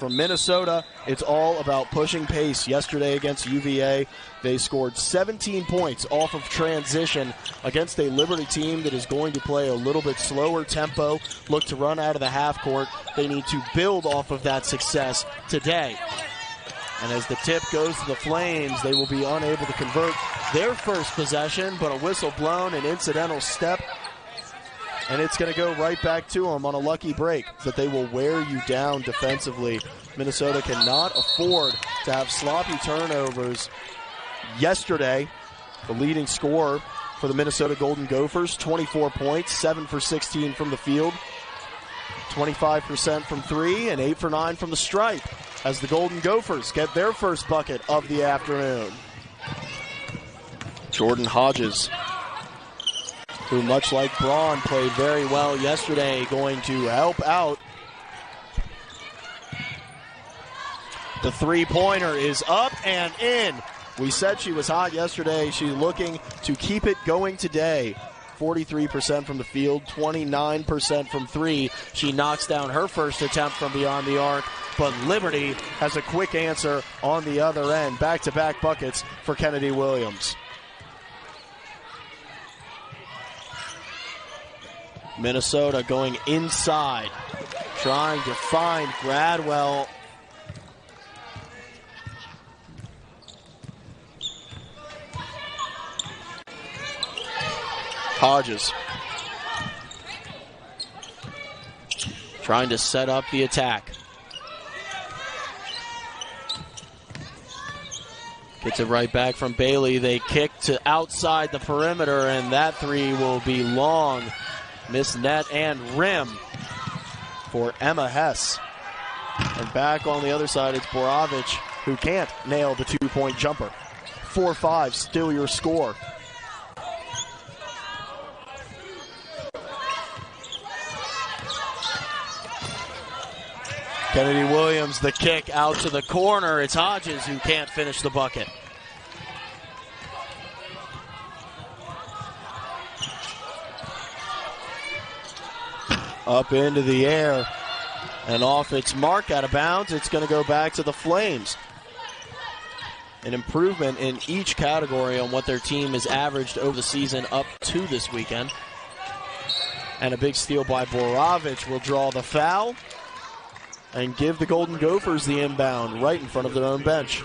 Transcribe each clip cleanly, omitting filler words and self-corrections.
For Minnesota, it's all about pushing pace. Yesterday against UVA, they scored 17 points off of transition against a Liberty team that is going to play a little bit slower tempo, look to run out of the half court. They need to build off of that success today. And as the tip goes to the Flames, they will be unable to convert their first possession, but a whistle blown, an incidental step, and it's going to go right back to them on a lucky break. That they will wear you down defensively. Minnesota cannot afford to have sloppy turnovers. Yesterday, the leading scorer for the Minnesota Golden Gophers, 24 points, 7 for 16 from the field, 25% from three, and 8 for 9 from the stripe, as the Golden Gophers get their first bucket of the afternoon. Jordan Hodges, who much like Braun played very well yesterday, going to help out. The three-pointer is up and in. We said she was hot yesterday. She's looking to keep it going today. 43% from the field, 29% from three. She knocks down her first attempt from beyond the arc, but Liberty has a quick answer on the other end. Back-to-back buckets for Kennedy Williams. Minnesota going inside, trying to find Gradwell. Hodges trying to set up the attack. Gets it right back from Bailey. They kick to outside the perimeter, and that three will be long. Miss net and rim for Emma Hess. And back on the other side, it's Borowicz, who can't nail the two-point jumper. 4-5, still your score. Kennedy Williams, the kick out to the corner. It's Hodges who can't finish the bucket. Up into the air and off its mark, out of bounds. It's going to go back to the Flames. An improvement in each category on what their team has averaged over the season up to this weekend. And a big steal by Borowicz will draw the foul and give the Golden Gophers the inbound right in front of their own bench.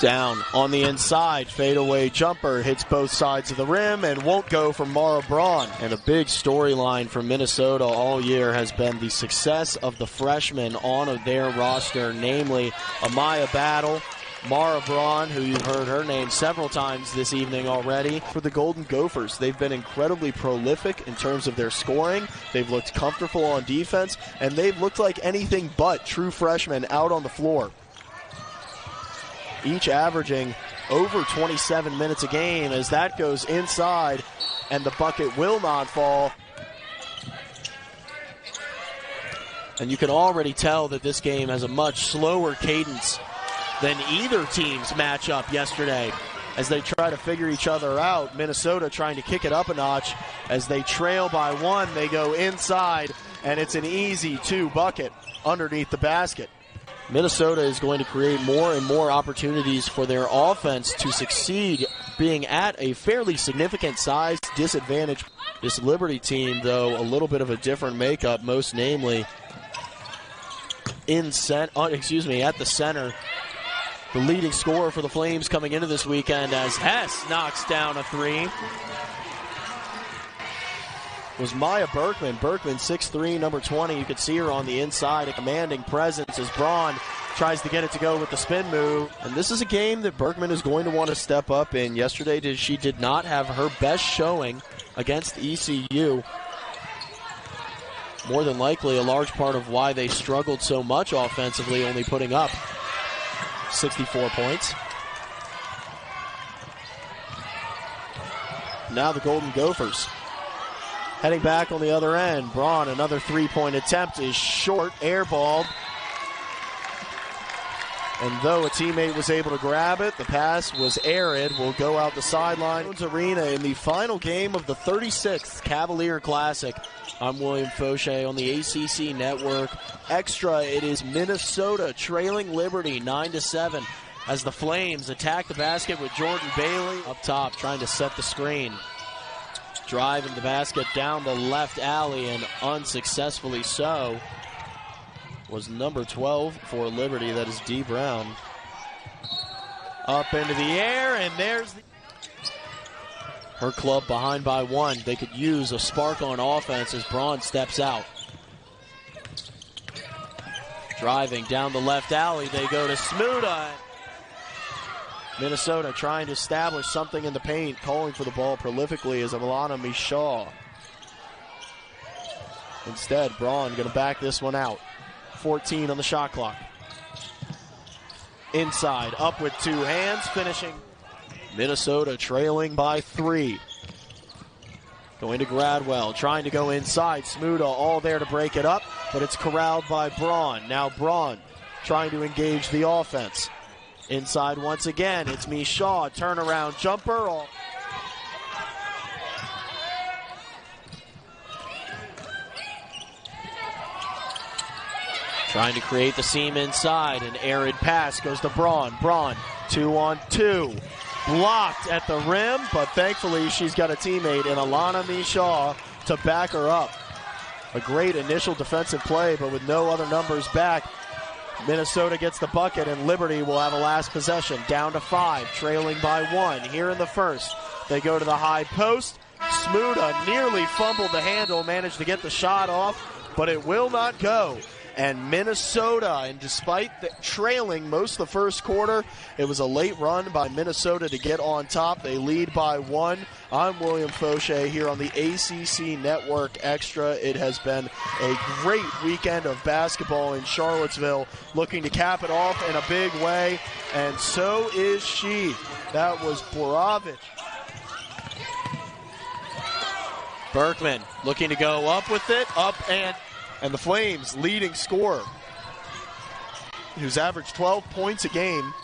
Down on the inside, fadeaway jumper, hits both sides of the rim and won't go for Mara Braun. And a big storyline for Minnesota all year has been the success of the freshmen on their roster, namely Amaya Battle, Mara Braun, who you've heard her name several times this evening already. For the Golden Gophers, they've been incredibly prolific in terms of their scoring. They've looked comfortable on defense, and they've looked like anything but true freshmen out on the floor. Each averaging over 27 minutes a game as that goes inside, and the bucket will not fall. And you can already tell that this game has a much slower cadence than either team's matchup yesterday as they try to figure each other out. Minnesota trying to kick it up a notch as they trail by one. They go inside, and it's an easy two bucket underneath the basket. Minnesota is going to create more and more opportunities for their offense to succeed, being at a fairly significant size disadvantage. This Liberty team, though, a little bit of a different makeup, most namely at the center. The leading scorer for the Flames coming into this weekend as Hess knocks down a three was Maya Berkman. Berkman, 6'3", number 20. You could see her on the inside, a commanding presence as Braun tries to get it to go with the spin move. And this is a game that Berkman is going to want to step up in. Yesterday, she did not have her best showing against ECU. More than likely a large part of why they struggled so much offensively, only putting up 64 points. Now the Golden Gophers heading back on the other end. Braun, another three-point attempt is short, airballed. And though a teammate was able to grab it, the pass was arid. Will go out the sideline. Arena in the final game of the 36th Cavalier Classic. I'm William Fauché on the ACC Network. Extra, it is Minnesota trailing Liberty 9-7 as the Flames attack the basket with Jordan Bailey up top trying to set the screen. Driving the basket down the left alley, and unsuccessfully so was number 12 for Liberty, that is D. Brown. Up into the air, and there's her club behind by one. They could use a spark on offense as Braun steps out. Driving down the left alley, they go to Smuda. Minnesota trying to establish something in the paint, calling for the ball prolifically as Alanna Micheaux. Instead, Braun going to back this one out. 14 on the shot clock. Inside, up with two hands, finishing. Minnesota trailing by 3. Going to Gradwell, trying to go inside. Smuda all there to break it up, but it's corralled by Braun. Now Braun trying to engage the offense. Inside once again, it's Micheaux, turnaround jumper. Trying to create the seam inside. An arid pass goes to Braun. Braun, 2-on-2. Blocked at the rim, but thankfully she's got a teammate in Alanna Micheaux to back her up. A great initial defensive play, but with no other numbers back, Minnesota gets the bucket, and Liberty will have a last possession. Down to 5, trailing by 1 here in the first. They go to the high post. Smuda nearly fumbled the handle, managed to get the shot off, but it will not go. And Minnesota, and despite the trailing most of the first quarter, it was a late run by Minnesota to get on top. They lead by 1. I'm William Fauché here on the ACC Network Extra. It has been a great weekend of basketball in Charlottesville, looking to cap it off in a big way, and so is she. That was Borowicz. Berkman looking to go up with it, and the Flames leading scorer, who's averaged 12 points a game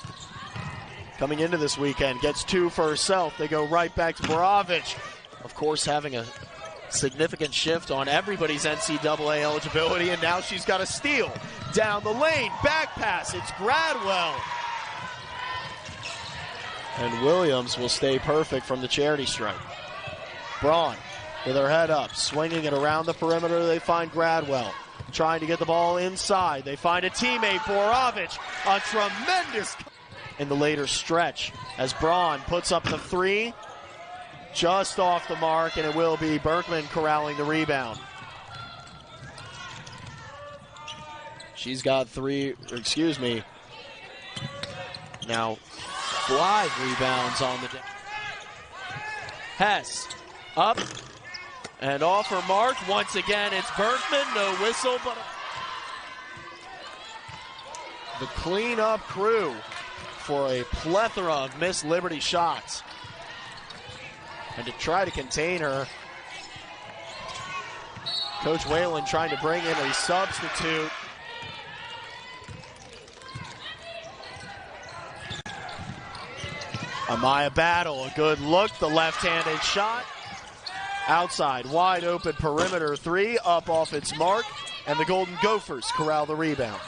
coming into this weekend, gets 2 for herself. They go right back to Borowicz. Of course, having a significant shift on everybody's NCAA eligibility, and now she's got a steal. Down the lane, back pass, it's Gradwell. And Williams will stay perfect from the charity stripe. Braun with her head up, swinging it around the perimeter. They find Gradwell trying to get the ball inside. They find a teammate, Borowicz, a tremendous in the later stretch as Braun puts up the 3, just off the mark, and it will be Berkman corralling the rebound. She's got 3, now 5 rebounds on the day. Hess up and off her mark. Once again, it's Berkman. No whistle, but the cleanup crew for a plethora of missed Liberty shots. And to try to contain her, Coach Whalen trying to bring in a substitute. Amaya Battle, a good look, the left-handed shot. Outside, wide open perimeter 3, up off its mark, and the Golden Gophers corral the rebound.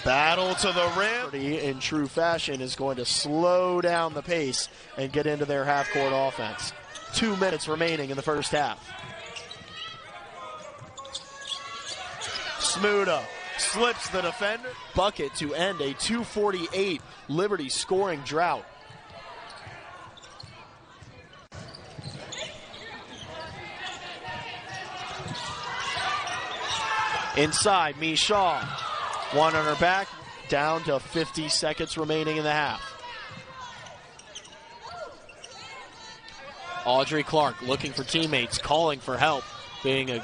Battle to the rim. In true fashion is going to slow down the pace and get into their half-court offense. 2 minutes remaining in the first half. Smuda slips the defender. Bucket to end a 2:48 Liberty scoring drought. Inside, Micheaux. 1 on her back, down to 50 seconds remaining in the half. Audrey Clark looking for teammates, calling for help, being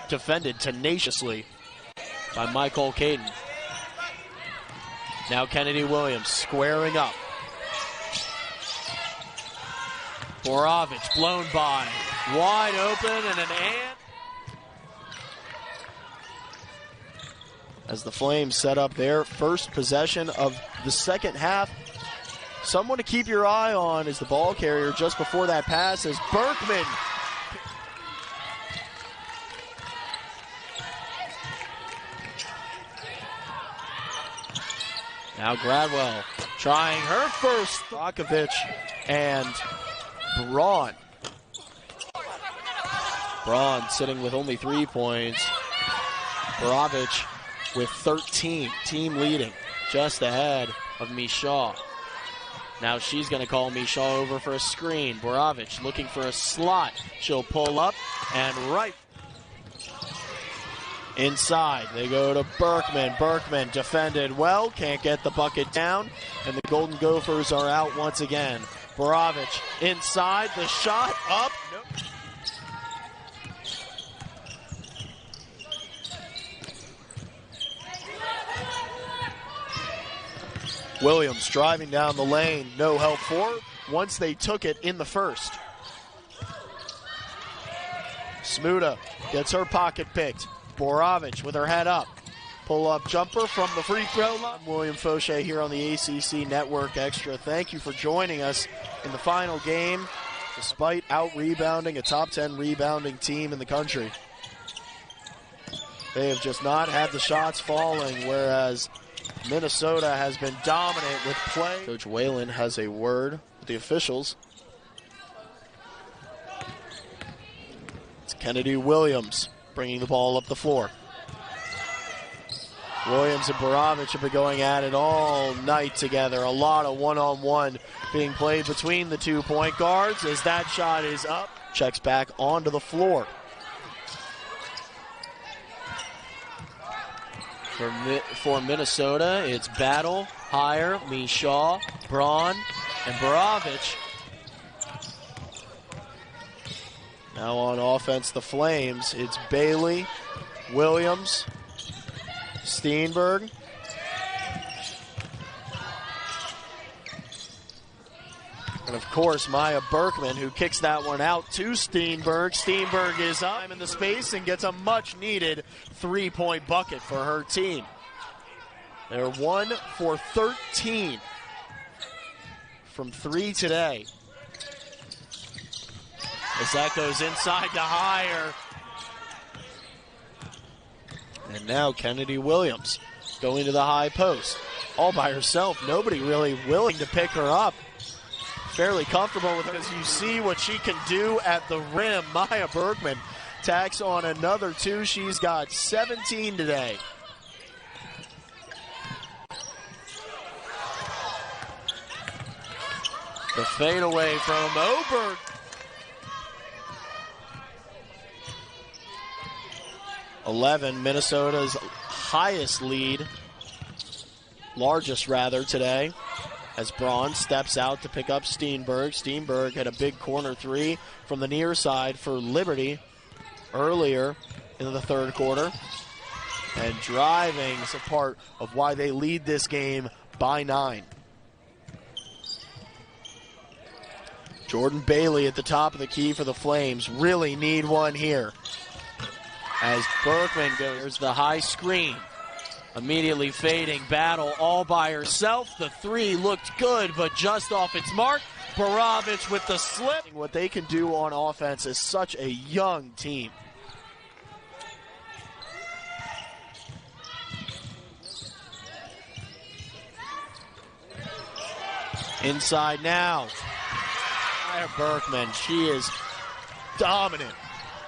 defended tenaciously by Michael Caden. Now Kennedy Williams squaring up. Borowicz blown by. Wide open and an as the Flames set up their first possession of the second half. Someone to keep your eye on is the ball carrier just before that pass is Berkman. Now Gradwell trying her first. Rakovic and Braun. Braun sitting with only 3 points. Borowicz with 13, team leading, just ahead of Micheaux. Now she's going to call Micheaux over for a screen. Borowicz looking for a slot. She'll pull up and right. Inside, they go to Berkman. Berkman defended well, can't get the bucket down, and the Golden Gophers are out once again. Borowicz inside, the shot up. Nope. Williams driving down the lane, no help for her once they took it in the first. Smuda gets her pocket picked. Borowicz with her head up. Pull-up jumper from the free throw line. I'm William Fauché here on the ACC Network Extra. Thank you for joining us in the final game, despite out-rebounding a top 10 rebounding team in the country. They have just not had the shots falling, whereas Minnesota has been dominant with play. Coach Whalen has a word with the officials. It's Kennedy Williams bringing the ball up the floor. Williams and Borowicz have been going at it all night together. A lot of one-on-one being played between the 2 point guards as that shot is up. Checks back onto the floor. For Minnesota, it's Battle, Higher, Micheaux, Braun, and Borowicz. Now on offense, the Flames, it's Bailey, Williams, Steenberg. And of course, Maya Berkman, who kicks that one out to Steenberg. Steenberg is up in the space and gets a much-needed 3-point bucket for her team. They're 1 for 13 from 3 today. As that goes inside to Higher. And now Kennedy Williams going to the high post. All by herself. Nobody really willing to pick her up. Fairly comfortable with her as you see what she can do at the rim. Maya Berkman tacks on another 2. She's got 17 today. The fadeaway from Oberg. Minnesota's highest lead, largest rather, today, as Braun steps out to pick up Steenberg. Steenberg had a big corner 3 from the near side for Liberty earlier in the third quarter. And driving is a part of why they lead this game by 9. Jordan Bailey at the top of the key for the Flames. Really need one here. As Berkman goes the high screen. Immediately fading, Battle all by herself. The 3 looked good, but just off its mark. Borowicz with the slip. What they can do on offense is such a young team. Inside now. Berkman, she is dominant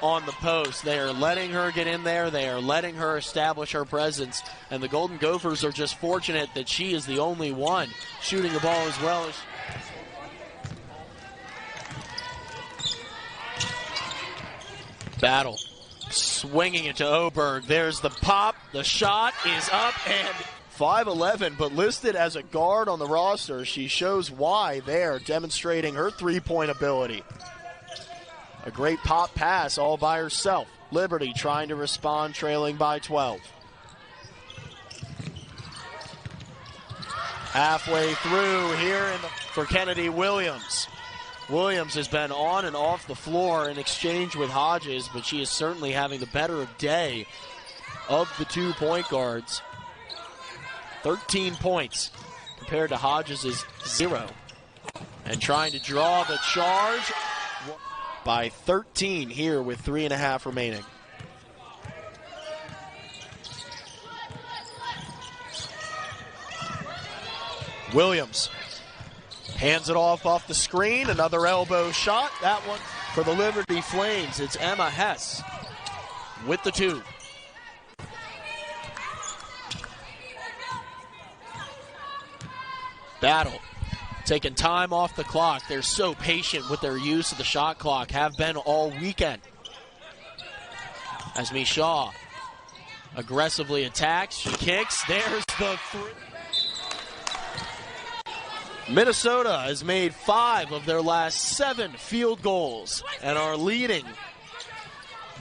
on the post. They are letting her get in there. They are letting her establish her presence. And the Golden Gophers are just fortunate that she is the only one shooting the ball as well as Battle. Swinging it to Oberg. There's the pop. The shot is up and 5'11", but listed as a guard on the roster. She shows why there, demonstrating her three-point ability. A great pop pass all by herself. Liberty trying to respond, trailing by 12. Halfway through here for Kennedy Williams. Williams has been on and off the floor in exchange with Hodges, but she is certainly having the better day of the 2 point guards. 13 points compared to Hodges' 0. And trying to draw the charge by 13 here with 3.5 remaining. Williams hands it off the screen. Another elbow shot. That one for the Liberty Flames. It's Emma Hess with the 2. Battle taking time off the clock. They're so patient with their use of the shot clock, have been all weekend. As Micheaux aggressively attacks, she kicks. There's the 3. Minnesota has made 5 of their last 7 field goals and are leading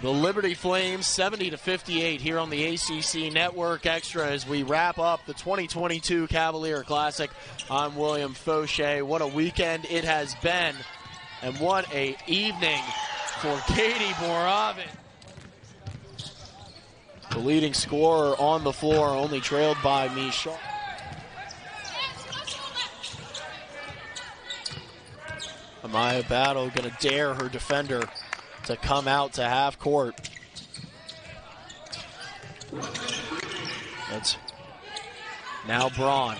the Liberty Flames 70-58 here on the ACC Network Extra as we wrap up the 2022 Cavalier Classic. I'm William Fauché. What a weekend it has been, and what a evening for Katie Borowicz. The leading scorer on the floor, only trailed by Micheaux. Amaya Battle going to dare her defender to come out to half court. That's now Braun.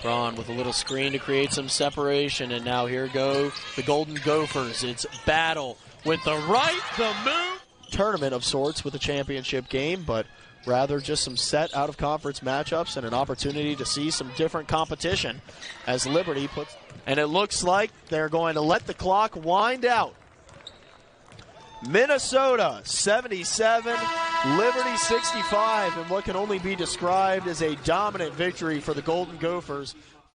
Braun with a little screen to create some separation, and now here go the Golden Gophers. It's Battle with the right, the move. Tournament of sorts with a championship game, but rather just some set out-of-conference matchups and an opportunity to see some different competition as Liberty puts. And it looks like they're going to let the clock wind out. Minnesota 77, Liberty 65, and what can only be described as a dominant victory for the Golden Gophers.